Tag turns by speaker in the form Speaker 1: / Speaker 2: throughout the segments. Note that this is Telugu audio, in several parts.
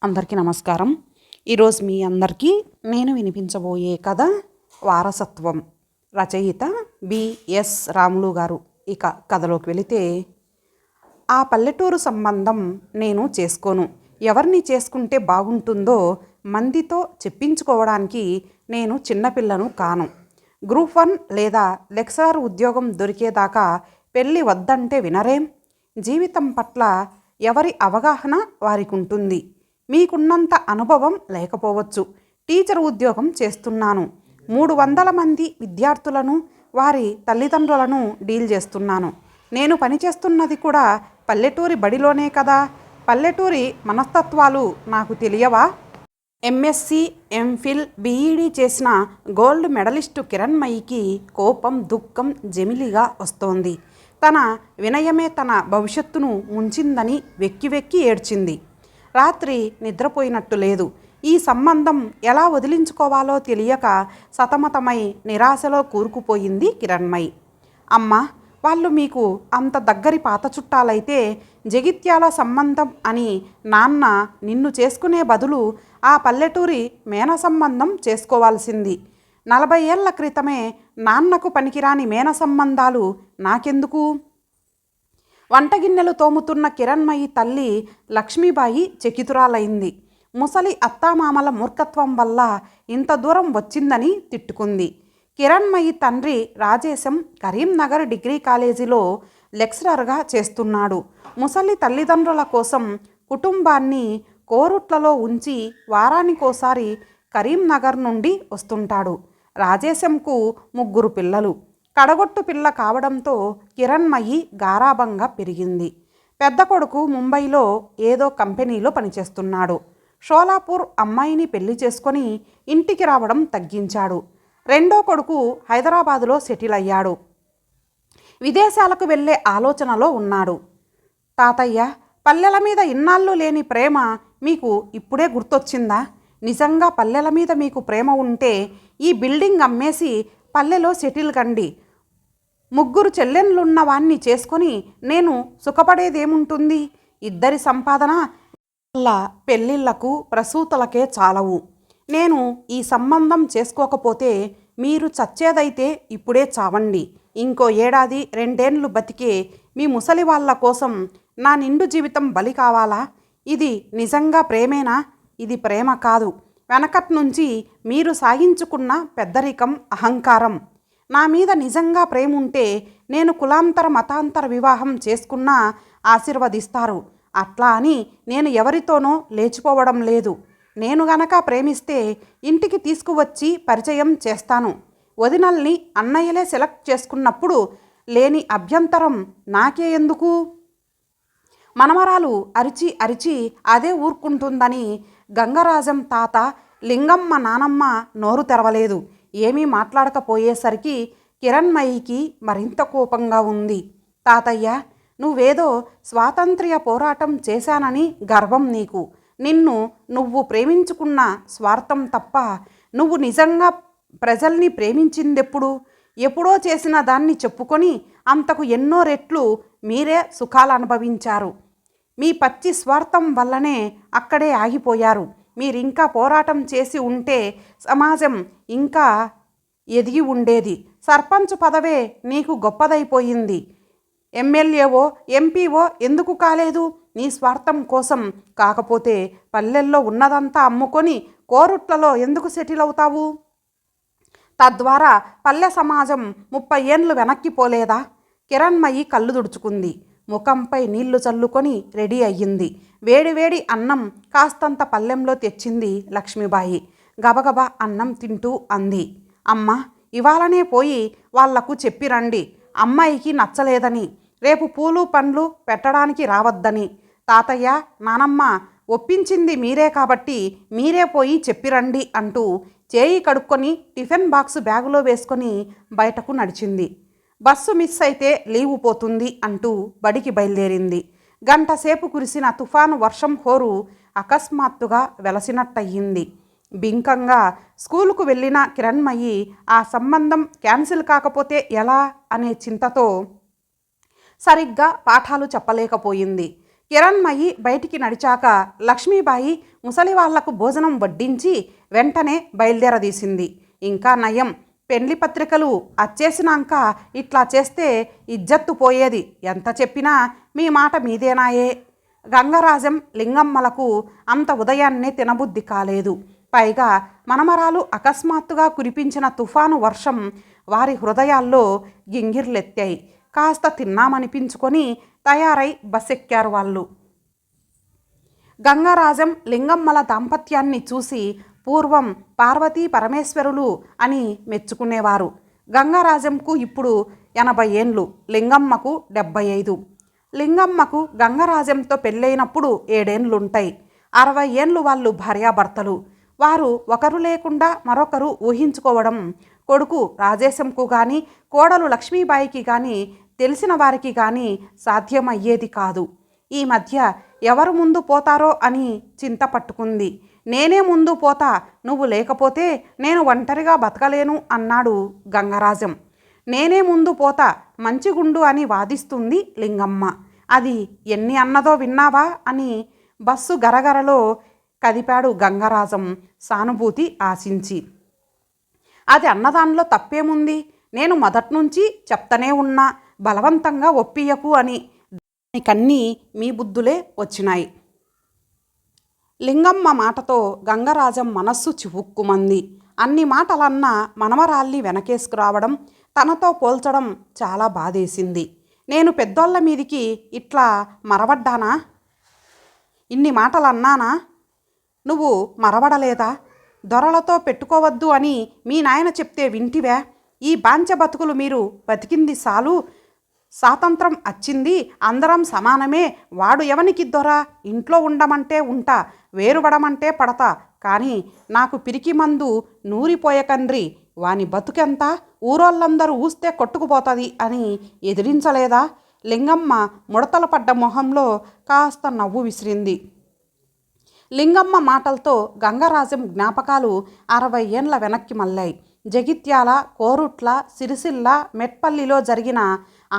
Speaker 1: అందరికీ నమస్కారం. ఈరోజు మీ అందరికీ నేను వినిపించబోయే కథ వారసత్వం. రచయిత బిఎస్ రాములు గారు. ఇక కథలోకి వెళితే, ఆ పల్లెటూరు సంబంధం నేను చేసుకోను. ఎవరిని చేసుకుంటే బాగుంటుందో మందితో చెప్పించుకోవడానికి నేను చిన్నపిల్లను కాను. గ్రూప్ 1 లేదా లెక్చరర్ ఉద్యోగం దొరికేదాకా పెళ్ళి వద్దంటే వినరేం? జీవితం పట్ల ఎవరి అవగాహన వారికి ఉంటుంది. మీకున్నంత అనుభవం లేకపోవచ్చు. టీచర్ ఉద్యోగం చేస్తున్నాను. 300 మంది విద్యార్థులను, వారి తల్లిదండ్రులను డీల్ చేస్తున్నాను. నేను పనిచేస్తున్నది కూడా పల్లెటూరి బడిలోనే కదా. పల్లెటూరి మనస్తత్వాలు నాకు తెలియవా? ఎంఎస్సి, ఎంఫిల్, బిఈడి చేసిన గోల్డ్ మెడలిస్టు కిరణ్మయికి కోపం, దుఃఖం జమిలిగా వస్తోంది. తన వినయమే తన భవిష్యత్తును ముంచిందని వెక్కి వెక్కి ఏడ్చింది. రాత్రి నిద్రపోయినట్టు లేదు. ఈ సంబంధం ఎలా వదిలించుకోవాలో తెలియక సతమతమై నిరాశలో కూరుకుపోయింది కిరణ్మయి. అమ్మ, వాళ్ళు మీకు అంత దగ్గరి పాత చుట్టాలైతే జగిత్యాల సంబంధం అని నాన్న నిన్ను చేసుకునే బదులు ఆ పల్లెటూరి మేన సంబంధం చేసుకోవాల్సింది. 40 ఏళ్ల క్రితమే నాన్నకు పనికిరాని మేన సంబంధాలు నాకెందుకు? వంటగిన్నెలు తోముతున్న కిరణ్మయి తల్లి లక్ష్మీబాయి చకితురాలైంది. ముసలి అత్తామామల మూర్ఖత్వం వల్ల ఇంత దూరం వచ్చిందని తిట్టుకుంది. కిరణ్మయి తండ్రి రాజేశం కరీంనగర్ డిగ్రీ కాలేజీలో లెక్చరర్గా చేస్తున్నాడు. ముసలి తల్లిదండ్రుల కోసం కుటుంబాన్ని కోరుట్లలో ఉంచి వారానికోసారి కరీంనగర్ నుండి వస్తుంటాడు. రాజేశంకు 3 పిల్లలు. కడగొట్టు పిల్ల కావడంతో కిరణ్మయి గారాబంగా పెరిగింది. పెద్ద కొడుకు ముంబైలో ఏదో కంపెనీలో పనిచేస్తున్నాడు. షోలాపూర్ అమ్మాయిని పెళ్లి చేసుకొని ఇంటికి రావడం తగ్గించాడు. రెండో కొడుకు హైదరాబాదులో సెటిల్ అయ్యాడు. విదేశాలకు వెళ్ళే ఆలోచనలో ఉన్నాడు. తాతయ్య, పల్లెల మీద ఇన్నాళ్ళు లేని ప్రేమ మీకు ఇప్పుడే గుర్తొచ్చిందా? నిజంగా పల్లెల మీద మీకు ప్రేమ ఉంటే ఈ బిల్డింగ్ అమ్మేసి పల్లెలో సెటిల్ కండి. 3 చెల్లెన్లున్న వాణ్ణి చేసుకొని నేను సుఖపడేదేముంటుంది? ఇద్దరి సంపాదన వాళ్ళ పెళ్ళిళ్ళకు ప్రసూతలకే చాలవు. నేను ఈ సంబంధం చేసుకోకపోతే మీరు చచ్చేదైతే ఇప్పుడే చావండి. ఇంకో 1 2 ఏళ్ళు బతికే మీ ముసలి వాళ్ళ కోసం నా నిండు జీవితం బలి కావాలా? ఇది నిజంగా ప్రేమేనా? ఇది ప్రేమ కాదు. వెనకట్ నుంచి మీరు సాగించుకున్న పెద్దరికం, అహంకారం. నా మీద నిజంగా ప్రేమ ఉంటే నేను కులాంతర మతాంతర వివాహం చేసుకున్నా ఆశీర్వదిస్తారు. అట్లా అని నేను ఎవరితోనో లేచిపోవడం లేదు. నేను గనక ప్రేమిస్తే ఇంటికి తీసుకువచ్చి పరిచయం చేస్తాను. వదినల్ని అన్నయ్యలే సెలెక్ట్ చేసుకున్నప్పుడు లేని అభ్యంతరం నాకే ఎందుకు? మనమరాలు అరిచి అరిచి అదే ఊరుకుంటుందని గంగరాజం తాత, లింగమ్మ నానమ్మ నోరు తెరవలేదు. ఏమీ మాట్లాడకపోయేసరికి కిరణ్మయికి మరింత కోపంగా ఉంది. తాతయ్య, నువ్వేదో స్వాతంత్ర్య పోరాటం చేశానని గర్వం నీకు. నువ్వు ప్రేమించుకున్న స్వార్థం తప్ప నువ్వు నిజంగా ప్రజల్ని ప్రేమించిందెప్పుడు? ఎప్పుడో చేసిన దాన్ని చెప్పుకొని అంతకు ఎన్నో రెట్లు మీరే సుఖాలు అనుభవించారు. మీ పచ్చి స్వార్థం వల్లనే అక్కడే ఆగిపోయారు. మీరింకా పోరాటం చేసి ఉంటే సమాజం ఇంకా ఎదిగి ఉండేది. సర్పంచ్ పదవే నీకు గొప్పదైపోయింది. ఎమ్మెల్యేవో ఎంపీవో ఎందుకు కాలేదు? నీ స్వార్థం కోసం. కాకపోతే పల్లెల్లో ఉన్నదంతా అమ్ముకొని కోరుట్లలో ఎందుకు సెటిల్ అవుతావు? తద్వారా పల్లె సమాజం 30 ఏళ్ళు వెనక్కిపోలేదా? కిరణ్మయి కళ్ళు తుడుచుకుంది. ముఖంపై నీళ్లు చల్లుకొని రెడీ అయ్యింది. వేడివేడి అన్నం కాస్తంత పల్లెంలో తెచ్చింది లక్ష్మీబాయి. గబగబా అన్నం తింటూ అంది, అమ్మ, ఇవాళనే పోయి వాళ్లకు చెప్పిరండి. అమ్మాయికి నచ్చలేదని, రేపు పూలు పండ్లు పెట్టడానికి రావద్దని. తాతయ్య, నానమ్మ ఒప్పించింది మీరే కాబట్టి మీరే పోయి చెప్పిరండి అంటూ చేయి కడుక్కొని టిఫిన్ బాక్స్ బ్యాగులో వేసుకొని బయటకు నడిచింది. బస్సు మిస్ అయితే లీవు పోతుంది అంటూ బడికి బయలుదేరింది. గంటసేపు కురిసిన తుఫాను వర్షం హోరు అకస్మాత్తుగా వెలసినట్టయింది. బింకంగా స్కూలుకు వెళ్ళిన కిరణ్మయి ఆ సంబంధం క్యాన్సిల్ కాకపోతే ఎలా అనే చింతతో సరిగ్గా పాఠాలు చెప్పలేకపోయింది. కిరణ్మయి బయటికి నడిచాక లక్ష్మీబాయి ముసలి వాళ్లకు భోజనం వడ్డించి వెంటనే బయలుదేరదీసింది. ఇంకా నయం, పెండ్లి పత్రికలు అచ్చేసినాక ఇట్లా చేస్తే ఇజ్జత్తు పోయేది. ఎంత చెప్పినా మీ మాట మీదేనాయే. గంగరాజం లింగమ్మలకు అంత ఉదయాన్నే తినబుద్ధి కాలేదు. పైగా మనమరాలు అకస్మాత్తుగా కురిపించిన తుఫాను వర్షం వారి హృదయాల్లో గింగిర్లెత్తాయి. కాస్త తిన్నామనిపించుకొని తయారై బస్సెక్కారు వాళ్ళు. గంగరాజం లింగమ్మల దాంపత్యాన్ని చూసి పూర్వం పార్వతీ పరమేశ్వరులు అని మెచ్చుకునేవారు. గంగరాజంకు ఇప్పుడు 80 ఏండ్లు, లింగమ్మకు 75. లింగమ్మకు గంగరాజంతో పెళ్ళైనప్పుడు 7 ఏండ్లుంటాయి. 60 ఏండ్లు వాళ్ళు భార్యాభర్తలు. వారు ఒకరు లేకుండా మరొకరు ఊహించుకోవడం కొడుకు రాజేశంకు కానీ కోడలు లక్ష్మీబాయికి కానీ తెలిసిన వారికి కానీ సాధ్యమయ్యేది కాదు. ఈ మధ్య ఎవరు ముందు పోతారో అని చింత పట్టుకుంది. నేనే ముందు పోతా, నువ్వు లేకపోతే నేను ఒంటరిగా బతకలేను అన్నాడు గంగరాజం. నేనే ముందు పోతా, మంచిగుండు అని వాదిస్తుంది లింగమ్మ. అది ఎన్ని అన్నదో విన్నావా అని బస్సు గరగరలో కదిపాడు గంగరాజం సానుభూతి ఆశించి. అది అన్నదానిలో తప్పేముంది, నేను మొదట్నుంచి చెప్తనే ఉన్నా బలవంతంగా ఒప్పియకు అని. దానికన్నీ మీ బుద్ధులే వచ్చినాయి. లింగమ్మ మాటతో గంగరాజం మనస్సు చివుక్కుమంది. అన్ని మాటలన్నా మనమరాల్ని వెనకేసుకురావడం, తనతో పోల్చడం చాలా బాధేసింది. నేను పెద్దోళ్ళ మీదికి ఇట్లా మరవడ్డానా? ఇన్ని మాటలన్నానా? నువ్వు మరవడలేదా? దొరలతో పెట్టుకోవద్దు అని మీ నాయన చెప్తే వింటివే? ఈ బాంచ బతుకులు మీరు బతికింది సాలు, స్వాతంత్రం వచ్చింది, అందరం సమానమే. వాడు ఎవనికి దొర? ఇంట్లో ఉండమంటే ఉంటా, వేరుపడమంటే పడతా, కానీ నాకు పిరికి మందు నూరిపోయకండ్రి, వాని బతుకెంత, ఊరోళ్ళందరూ ఊస్తే కొట్టుకుపోతుంది అని ఎదిరించలేదా? లింగమ్మ ముడతలు పడ్డ మొహంలో కాస్త నవ్వు విసిరింది. లింగమ్మ మాటలతో గంగరాజం జ్ఞాపకాలు 60 ఏండ్ల వెనక్కి మళ్ళాయి. జగిత్యాల, కోరుట్ల, సిరిసిల్ల, మెట్పల్లిలో జరిగిన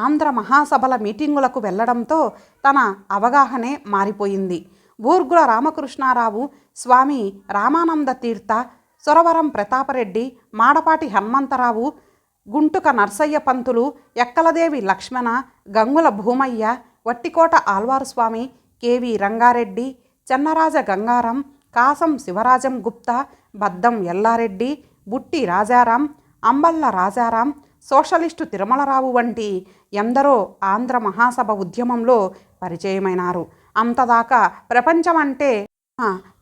Speaker 1: ఆంధ్ర మహాసభల మీటింగులకు వెళ్లడంతో తన అవగాహనే మారిపోయింది. బూర్గుల రామకృష్ణారావు, స్వామి రామానంద తీర్థ, సురవరం ప్రతాపరెడ్డి, మాడపాటి హనుమంతరావు, గుంటుక నర్సయ్య పంతులు, ఎక్కలదేవి లక్ష్మణ, గంగుల భూమయ్య, వట్టికోట ఆల్వారుస్వామి, కెవి రంగారెడ్డి, చెన్నరాజ గంగారం, కాసం శివరాజం గుప్తా, బద్దం ఎల్లారెడ్డి, బుట్టి రాజారాం, అంబళ్ళ రాజారాం, సోషలిస్టు తిరుమలరావు వంటి ఎందరో ఆంధ్ర మహాసభ ఉద్యమంలో పరిచయమైనారు. అంతదాకా ప్రపంచం అంటే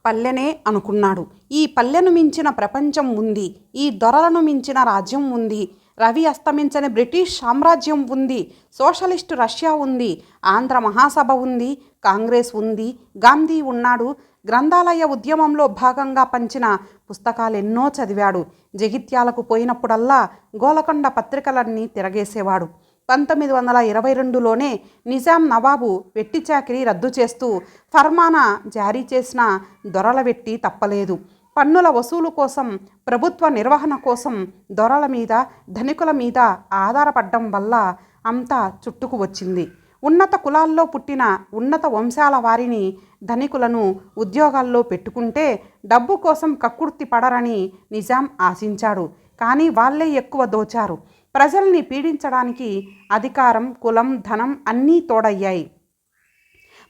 Speaker 1: పల్లెనే అనుకున్నాడు. ఈ పల్లెను మించిన ప్రపంచం ఉంది, ఈ దొరలను మించిన రాజ్యం ఉంది, రవి అస్తమించని బ్రిటిష్ సామ్రాజ్యం ఉంది, సోషలిస్టు రష్యా ఉంది, ఆంధ్ర మహాసభ ఉంది, కాంగ్రెస్ ఉంది, గాంధీ ఉన్నాడు. గ్రంథాలయ ఉద్యమంలో భాగంగా పంచిన పుస్తకాలెన్నో చదివాడు. జగిత్యాలకు పోయినప్పుడల్లా గోలకొండ పత్రికలన్నీ తిరగేసేవాడు. 1922లోనే నిజాం నవాబు వెట్టి చాకిరీ రద్దు చేస్తూ ఫర్మానా జారీ చేసిన దొరల వెట్టి తప్పలేదు. పన్నుల వసూలు కోసం, ప్రభుత్వ నిర్వహణ కోసం దొరల మీద, ధనికుల మీద ఆధారపడ్డం వల్ల అంతా చుట్టుకు వచ్చింది. ఉన్నత కులాల్లో పుట్టిన ఉన్నత వంశాల వారిని, ధనికులను ఉద్యోగాల్లో పెట్టుకుంటే డబ్బు కోసం కక్కుర్తి పడరని నిజాం ఆశించాడు. కానీ వాళ్ళే ఎక్కువ దోచారు. ప్రజల్ని పీడించడానికి అధికారం, కులం, ధనం అన్నీ తోడయ్యాయి.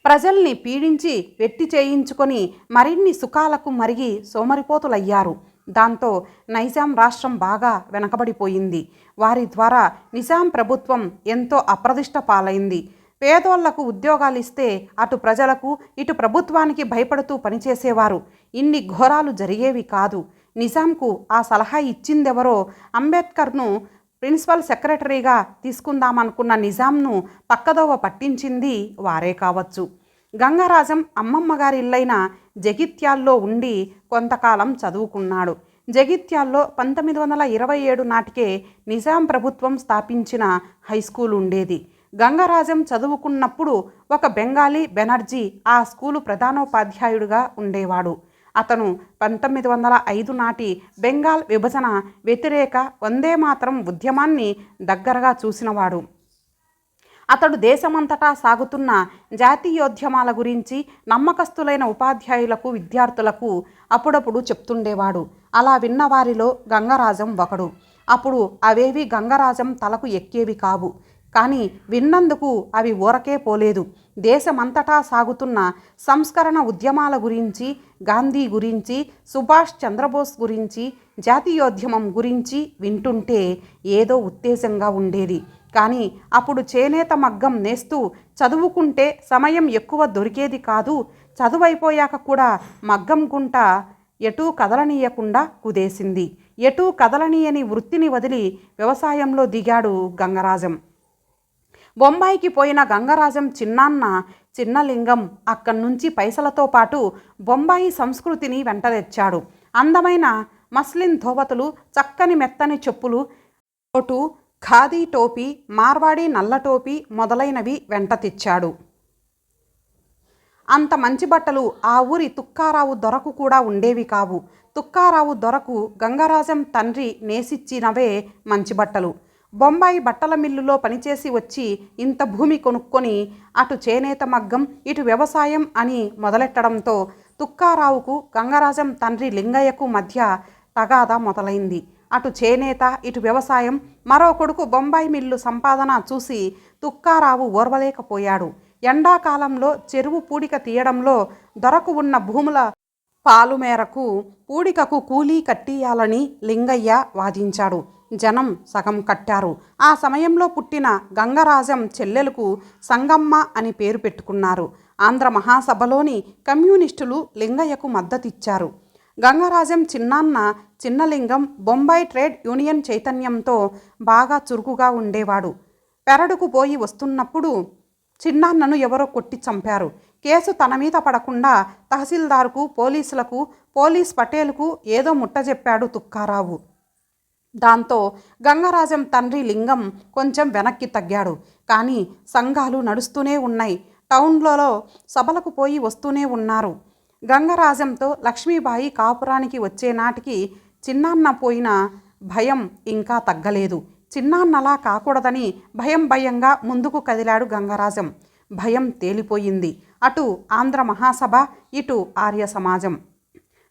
Speaker 1: ప్రజల్ని పీడించి వెట్టి చేయించుకొని మరిన్ని సుఖాలకు మరిగి సోమరిపోతులయ్యారు. దాంతో నైజాం రాష్ట్రం బాగా వెనకబడిపోయింది. వారి ద్వారా నిజాం ప్రభుత్వం ఎంతో అప్రదిష్ట పాలైంది. పేదోళ్లకు ఉద్యోగాలిస్తే అటు ప్రజలకు ఇటు ప్రభుత్వానికి భయపడుతూ పనిచేసేవారు. ఇన్ని ఘోరాలు జరిగేవి కాదు. నిజాంకు ఆ సలహా ఇచ్చిందెవరో, అంబేద్కర్ను ప్రిన్సిపల్ సెక్రటరీగా తీసుకుందామనుకున్న నిజాంను పక్కదోవ పట్టించింది వారే కావచ్చు. గంగరాజం అమ్మమ్మ గారి ఇల్లైన జగిత్యాల్లో ఉండి కొంతకాలం చదువుకున్నాడు. జగిత్యాల్లో 1927 నాటికే నిజాం ప్రభుత్వం స్థాపించిన హైస్కూల్ ఉండేది. గంగరాజం చదువుకున్నప్పుడు ఒక బెంగాలీ బెనర్జీ ఆ స్కూలు ప్రధానోపాధ్యాయుడిగా ఉండేవాడు. అతను 1905 నాటి బెంగాల్ విభజన వ్యతిరేక వందే మాతరం ఉద్యమాన్ని దగ్గరగా చూసినవాడు. అతడు దేశమంతటా సాగుతున్న జాతీయోద్యమాల గురించి నమ్మకస్తులైన ఉపాధ్యాయులకు విద్యార్థులకు అప్పుడప్పుడు చెప్తుండేవాడు. అలా విన్నవారిలో గంగరాజం ఒకడు. అప్పుడు అవేవి గంగరాజం తలకు ఎక్కేవి కావు. కానీ విన్నందుకు అవి ఊరకే పోలేదు. దేశమంతటా సాగుతున్న సంస్కరణ ఉద్యమాల గురించి, గాంధీ గురించి, సుభాష్ చంద్రబోస్ గురించి, జాతీయోద్యమం గురించి వింటుంటే ఏదో ఉత్తేజంగా ఉండేది. కానీ అప్పుడు చేనేత మగ్గం నేస్తూ చదువుకుంటే సమయం ఎక్కువ దొరికేది కాదు. చదువైపోయాక కూడా మగ్గం గుంట ఎటూ కదలనీయకుండా కుదేసింది. ఎటూ కదలనీయని వృత్తిని వదిలి వ్యవసాయంలో దిగాడు గంగరాజం. బొంబాయికి పోయిన గంగరాజం చిన్నాన్న చిన్నలింగం అక్కడి నుంచి పైసలతో పాటు బొంబాయి సంస్కృతిని వెంట తెచ్చాడు. అందమైన మస్లిన్ ధోవతులు, చక్కని మెత్తని చెప్పులు, కోటు, ఖాదీ టోపీ, మార్వాడి నల్ల టోపీ మొదలైనవి వెంట తెచ్చాడు. అంత మంచి బట్టలు ఆ ఊరి తుక్కారావు దొరకు కూడా ఉండేవి కావు. తుక్కారావు దొరకు గంగరాజం తండ్రి నేసిచ్చినవే మంచి బట్టలు. బొంబాయి బట్టల మిల్లులో పనిచేసి వచ్చి ఇంత భూమి కొనుక్కొని అటు చేనేత మగ్గం, ఇటు వ్యవసాయం అని మొదలెట్టడంతో తుక్కారావుకు గంగరాజం తండ్రి లింగయ్యకు మధ్య తగాదా మొదలైంది. అటు చేనేత, ఇటు వ్యవసాయం, మరో కొడుకు బొంబాయి మిల్లు సంపాదన చూసి తుక్కారావు ఓర్వలేకపోయాడు. ఎండాకాలంలో చెరువు పూడిక తీయడంలో దొరకు ఉన్న భూముల పాలు మేరకు పూడికకు కూలీ కట్టియాలని లింగయ్య వాదించాడు. జనం సగం కట్టారు. ఆ సమయంలో పుట్టిన గంగరాజం చెల్లెలకు సంగమ్మ అని పేరు పెట్టుకున్నారు. ఆంధ్ర మహాసభలోని కమ్యూనిస్టులు లింగయ్యకు మద్దతిచ్చారు. గంగరాజం చిన్నాన్న చిన్నలింగం బొంబాయి ట్రేడ్ యూనియన్ చైతన్యంతో బాగా చురుకుగా ఉండేవాడు. పెరడుకు పోయి వస్తున్నప్పుడు చిన్నాన్నను ఎవరో కొట్టి చంపారు. కేసు తన మీద పడకుండా తహసీల్దార్కు, పోలీసులకు, పోలీస్ పటేలుకు ఏదో ముట్టజెప్పాడు తుక్కారావు. దాంతో గంగరాజం తండ్రి లింగం కొంచెం వెనక్కి తగ్గాడు. కానీ సంఘాలు నడుస్తూనే ఉన్నాయి. టౌన్లలో సభలకు పోయి వస్తూనే ఉన్నారు. గంగరాజంతో లక్ష్మీబాయి కాపురానికి వచ్చే నాటికి చిన్నాన్న పోయిన భయం ఇంకా తగ్గలేదు. చిన్నాన్నలా కాకూడదని భయంగా ముందుకు కదిలాడు గంగరాజం. భయం తేలిపోయింది. అటు ఆంధ్ర మహాసభ, ఇటు ఆర్య సమాజం.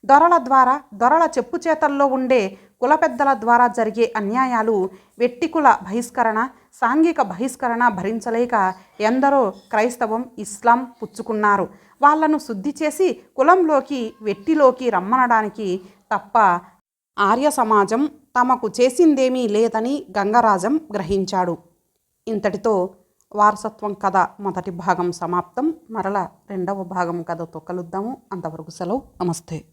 Speaker 1: దొరల ద్వారా, దొరల చెప్పు చేతల్లో ఉండే కుల పెద్దల ద్వారా జరిగే అన్యాయాలు, వెట్టికుల బహిష్కరణ, సాంఘిక బహిష్కరణ భరించలేక ఎందరో క్రైస్తవం, ఇస్లాం పుచ్చుకున్నారు. వాళ్లను శుద్ధి చేసి కులంలోకి, వెట్టిలోకి రమ్మనడానికి తప్ప ఆర్య సమాజం తమకు చేసిందేమీ లేదని గంగరాజం గ్రహించాడు. ఇంతటితో వారసత్వం కథ మొదటి భాగం సమాప్తం. మరల రెండవ భాగం కథతో కలుద్దాము. అంతవరకు సెలవు. నమస్తే.